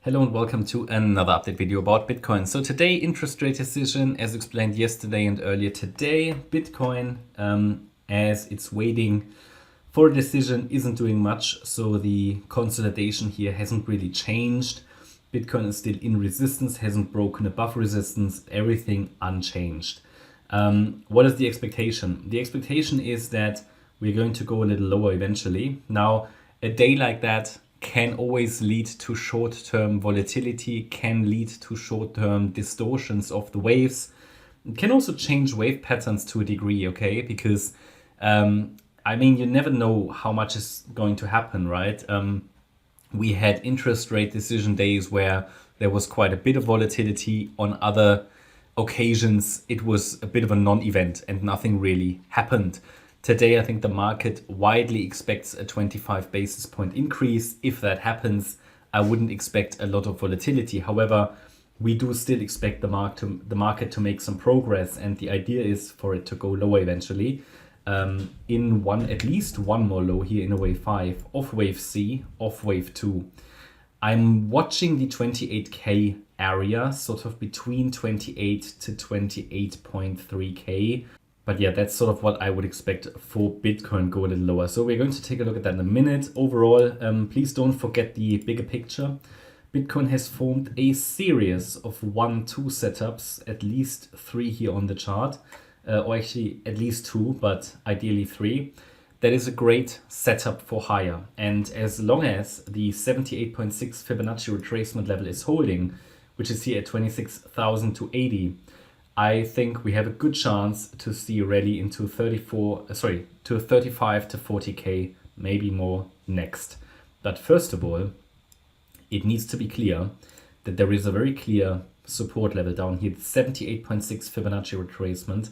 Hello and welcome to another update video about Bitcoin. So today, interest rate decision as explained yesterday and earlier today. Bitcoin, as it's waiting for a decision, isn't doing much. So the consolidation here hasn't really changed. Bitcoin is still in resistance, hasn't broken above resistance, everything unchanged. What is the expectation? The expectation is that we're going to go a little lower eventually. Now, a day like that can always lead to short-term volatility, can lead to short-term distortions of the waves. It can also change wave patterns to a degree, okay? Because, you never know how much is going to happen, right? We had interest rate decision days where there was quite a bit of volatility. On other occasions, it was a bit of a non-event and nothing really happened. Today, I think the market widely expects a 25 basis point increase. If that happens, I wouldn't expect a lot of volatility. However, we do still expect the market to make some progress, and the idea is for it to go lower eventually. At least one more low here in a wave 5, off wave C, off wave 2. I'm watching the 28K area, sort of between 28 to 28.3K. But yeah, that's sort of what I would expect for Bitcoin, go a little lower. So we're going to take a look at that in a minute. Overall, please don't forget the bigger picture. Bitcoin has formed a series of 1-2 setups, at least 3 here on the chart, or actually at least 2, but ideally 3. That is a great setup for higher. And as long as the 78.6 Fibonacci retracement level is holding, which is here at 26,080, I think we have a good chance to see a rally into 35 to 40K, maybe more next. But first of all, it needs to be clear that there is a very clear support level down here, 78.6 Fibonacci retracement,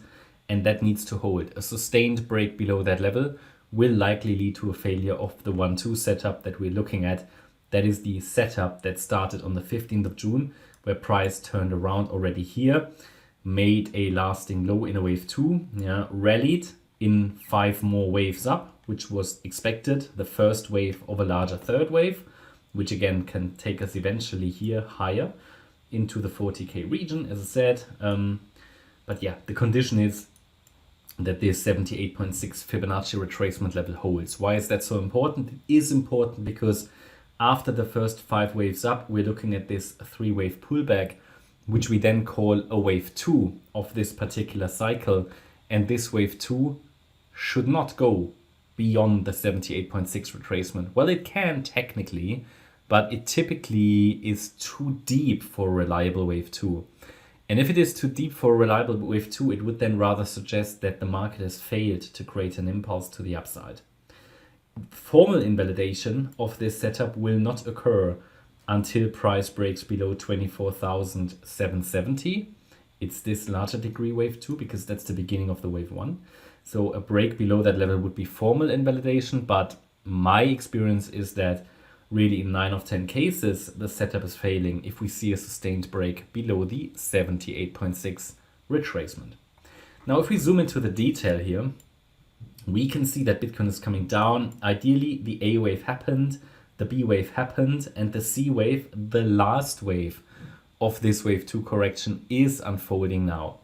and that needs to hold. A sustained break below that level will likely lead to a failure of the 1-2 setup that we're looking at. That is the setup that started on the 15th of June, where price turned around already here, made a lasting low in a wave 2, rallied in 5 more waves up, which was expected, the first wave of a larger third wave, which again can take us eventually here higher into the 40K region, as I said. But yeah, the condition is that this 78.6 Fibonacci retracement level holds. Why is that so important? It is important because after the first 5 waves up, we're looking at this 3-wave pullback, which we then call a wave 2 of this particular cycle. And this wave 2 should not go beyond the 78.6 retracement. Well, it can technically, but it typically is too deep for a reliable wave 2. And if it is too deep for a reliable wave 2, it would then rather suggest that the market has failed to create an impulse to the upside. Formal invalidation of this setup will not occur until price breaks below 24,770. It's this larger degree wave 2 because that's the beginning of the wave 1. So a break below that level would be formal invalidation, but my experience is that really in 9 of 10 cases, the setup is failing if we see a sustained break below the 78.6 retracement. Now, if we zoom into the detail here, we can see that Bitcoin is coming down. Ideally, the A wave happened, the B wave happened, and the C wave, the last wave of this wave 2 correction, is unfolding now.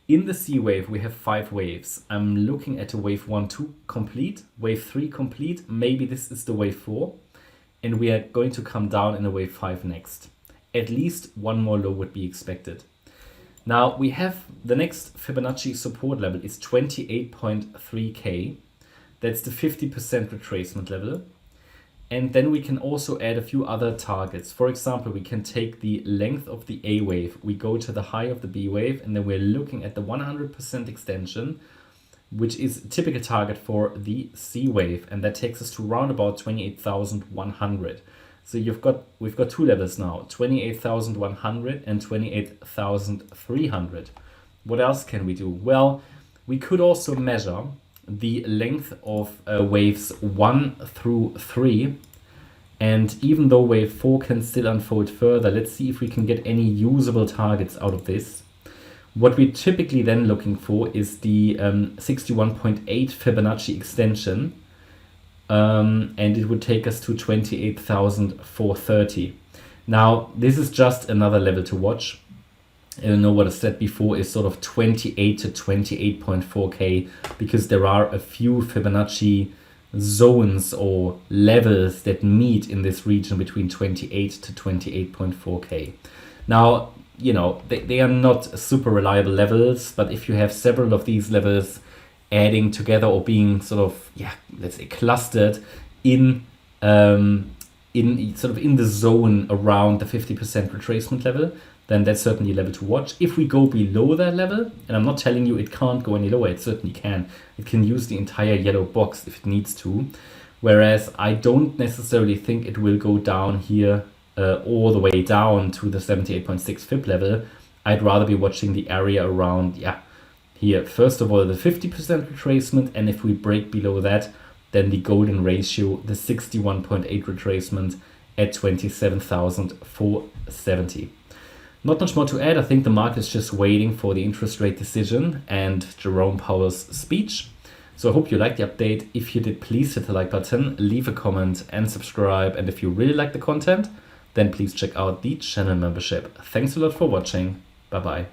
In the C wave, we have 5 waves. I'm looking at a wave 1-2 complete, wave 3 complete, maybe this is the wave 4, and we are going to come down in a wave 5 next. At least one more low would be expected. Now we have the next Fibonacci support level is 28.3K. That's the 50% retracement level. And then we can also add a few other targets. For example, we can take the length of the A wave. We go to the high of the B wave, and then we're looking at the 100% extension, which is a typical target for the C wave. And that takes us to around about 28,100. So we've got 2 levels now, 28,100 and 28,300. What else can we do? Well, we could also measure the length of waves 1 through 3. And even though wave 4 can still unfold further, let's see if we can get any usable targets out of this. What we're typically then looking for is the 61.8 Fibonacci extension. And it would take us to 28,430. Now, this is just another level to watch. I don't know what I said before is sort of 28 to 28.4K, because there are a few Fibonacci zones or levels that meet in this region between 28 to 28.4K. Now, you know, they are not super reliable levels, but if you have several of these levels adding together or being sort of, yeah, let's say clustered in sort of in the zone around the 50% retracement level, then that's certainly a level to watch. If we go below that level, and I'm not telling you it can't go any lower, it certainly can. It can use the entire yellow box if it needs to. Whereas I don't necessarily think it will go down here all the way down to the 78.6 Fib level. I'd rather be watching the area around, yeah, here. First of all, the 50% retracement, and if we break below that, then the golden ratio, the 61.8 retracement at 27,470. Not much more to add. I think the market is just waiting for the interest rate decision and Jerome Powell's speech. So I hope you liked the update. If you did, please hit the like button, leave a comment and subscribe. And if you really like the content, then please check out the channel membership. Thanks a lot for watching. Bye bye.